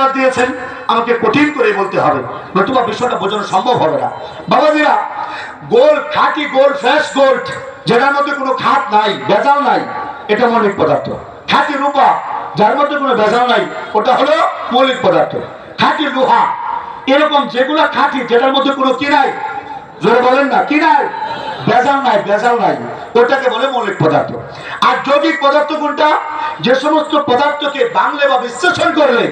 জবাব দিয়েছেন, আমাকে কঠিন করে বলতে হবে, নতুবা বিষয়টা বোঝানো সম্ভব হবে না। বাবাজিরা, গোল্ড, খাঁটি গোল্ড, ফ্রেশ গোল্ড, যেটার মধ্যে কোনো খাত নাই, ভেজাল নাই, এটা মৌলিক পদার্থ। খাঁটি রূপা, যার মধ্যে কোনো ভেজাল নাই, ওটা হলো মৌলিক পদার্থ। খাঁটি লোহা, এরকম যেগুলা খাঁটি, যেটার মধ্যে কোনো কি নাই, জোরে বলেন না, কি নাই, ভেজাল নাই, ভেজাল নাই, ওটাকে বলে মৌলিক পদার্থ। আর যৌগিক পদার্থ কোনটা? যে সমস্ত পদার্থকে বাংলা বা বিশ্লেষণ করলে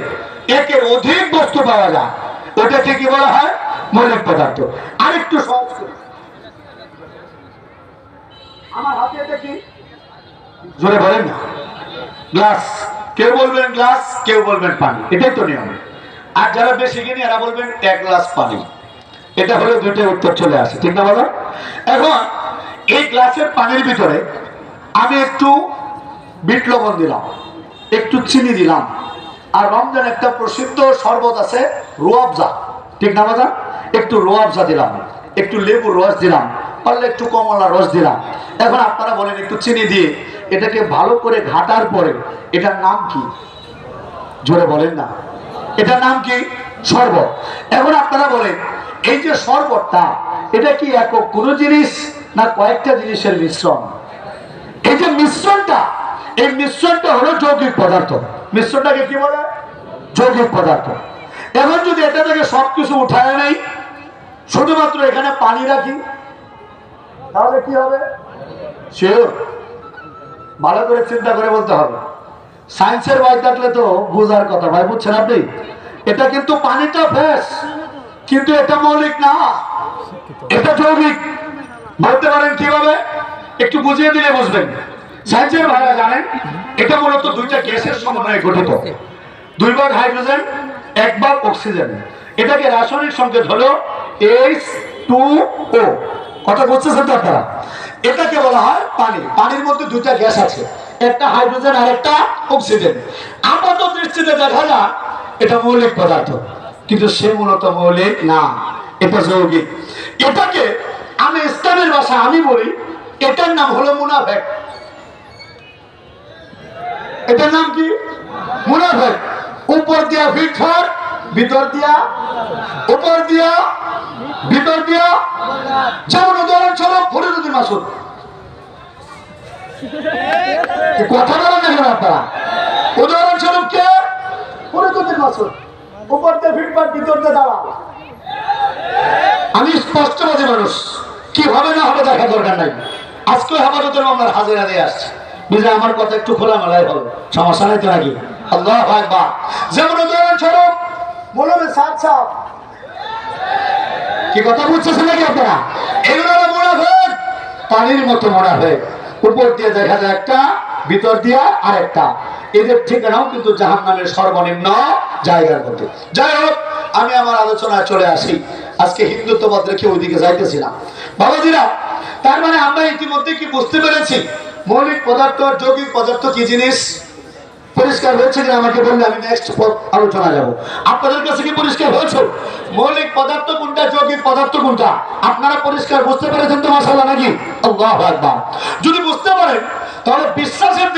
একের অধিক বস্তু পাওয়া যায়, ওটাকে কি বলা হয়? মৌলিক পদার্থ। আরেকটু সহজ করে, আমার হাতে এটা কি, জোরে বলেন না, গ্লাস। কেউ বলবেন গ্লাস, কেউ বলবেন পানি, এটাই তো নিয়ম। আর যারা বেশি কিনে এরা বলবেন এক গ্লাস পানি। এটা হলে দুইটা উত্তর চলে আসে, ঠিক না বাবা? এখন এই গ্লাসের পানির ভিতরে আমি একটু বিট লবণ দিলাম, একটু চিনি দিলাম, আর রমজান একটা প্রসিদ্ধ শরবত আছে রুয়াবজা, ঠিক না বাবা? একটু রুয়াবজা দিলাম, একটু লেবুর রস দিলাম, পারলে একটু কমলা রস দিলাম। এখন আপনারা বলেন, একটু চিনি দিয়ে এটাকে ভালো করে ঘাটার পরে এটার নাম কি? জোরে বলেন না, এটার নাম কি? শরবত। এখন আপনারা বলেন, এই যে শরবতটা, এটা কি একক কোনো জিনিস না কয়েকটা জিনিসের মিশ্রণ? এই যে মিশ্রণটা, এই মিশ্রণটা হলো যৌগিক পদার্থ। মিশ্রণটাকে কি বলে? যৌগিক পদার্থ। এখন যদি এটা থেকে সবকিছু উঠায় নেই, শুধুমাত্র এখানে পানি রাখি, তাহলে কি হবে? শিওর, ভালো করে চিন্তা করে বলতে হবে। সায়েন্সের বই থাকলে তো বোঝার কথা, ভাই বুঝছেন আপনি? এটা কিন্তু পানিটা ফ্রেশ, কিন্তু এটা মৌলিক না, এটা যৌগিক। বলতে পারেন কিভাবে? একটু বুঝিয়ে দিলে বুঝবেন। সায়েন্সের ভাইরা জানেন, এটা মূলত দুইটা গ্যাসের সমন্বয়ে গঠিত, দুই ভাগ হাইড্রোজেন, এক ভাগ অক্সিজেন। এটাকে রাসায়নিক সংকেত হলো H2O। কথা বুঝতেছেন তো আপনারা? এটাকে বলা হয় পানি। পানির মধ্যে দুইটা গ্যাস আছে, একটা হাইড্রোজেন আর একটা অক্সিজেন। আপাত দৃষ্টিতে দেখা যায় এটা মৌলিক পদার্থ, কিন্তু সে মূলত মৌলিক না, এটা যৌগিক। এটাকে আমি ইসলামের ভাষা আমি বলি, এটার নাম হলো মুনাফেক। এটার নাম কি? মুনাফেক। উপর দিয়া ভিতর, ভিতর দিয়া উপর দিয়া, ভিতর দিয়া। যেমন উদাহরণস্বরূপ ফরিদুদ্দিন মাসুদ, কথা বলেন না আপনারা? উদাহরণস্বরূপ কে? ফরিদুদ্দিন মাসুদ। উপর দিয়ে ভিড়, ভিতর দিয়ে দাঁড়া। আমি স্পষ্টবাদী মানুষ, কি হবে না হবে দেখা দরকার নাই। আজকে হেফাজতের মামলার হাজিরা দিয়ে আসছে, বুঝলে আমার কথা একটু খোলামেলাই হবে, সমস্যা নাই তো নাকি? আল্লাহু আকবার। যেমন উদাহরণস্বরূপ বলবে সাত সাপ, কি কথা বুঝতেছেন নাকি আপনারা? এগুলো মুনাফিক, পানির মতো মুনাফিক। উপর দিয়ে দেখা যায় একটা, ভিতর দিয়া আরেকটা। এদের ঠিকানাও কিন্তু জাহান্নামের সর্বনিম্ন জায়গার মধ্যে। যাই হোক, আমি আমার আলোচনায় চলে আসি। আজকে হিন্দুত্ববাদ রেখে ওইদিকে যাইতেছিলাম। বাবাজিরা, তার মানে আমরা ইতিমধ্যে কি বুঝতে পেরেছি মৌলিক পদার্থ আর যৌগিক পদার্থ কি জিনিস? পরিষ্কার হয়েছে কিনা আমাকে বললে আমি নেক্সট আলোচনা যাব। আপনাদের কাছে কি পরিষ্কার হয়েছে মৌলিক পদার্থ কোনটা, যৌগিক পদার্থ কোনটা? আপনারা পরিষ্কার বুঝতে পেরেছেন তো মাশাআল্লাহ নাকি? আল্লাহু আকবার। যদি বুঝতে পারেন তাহলে বিশ্বাসের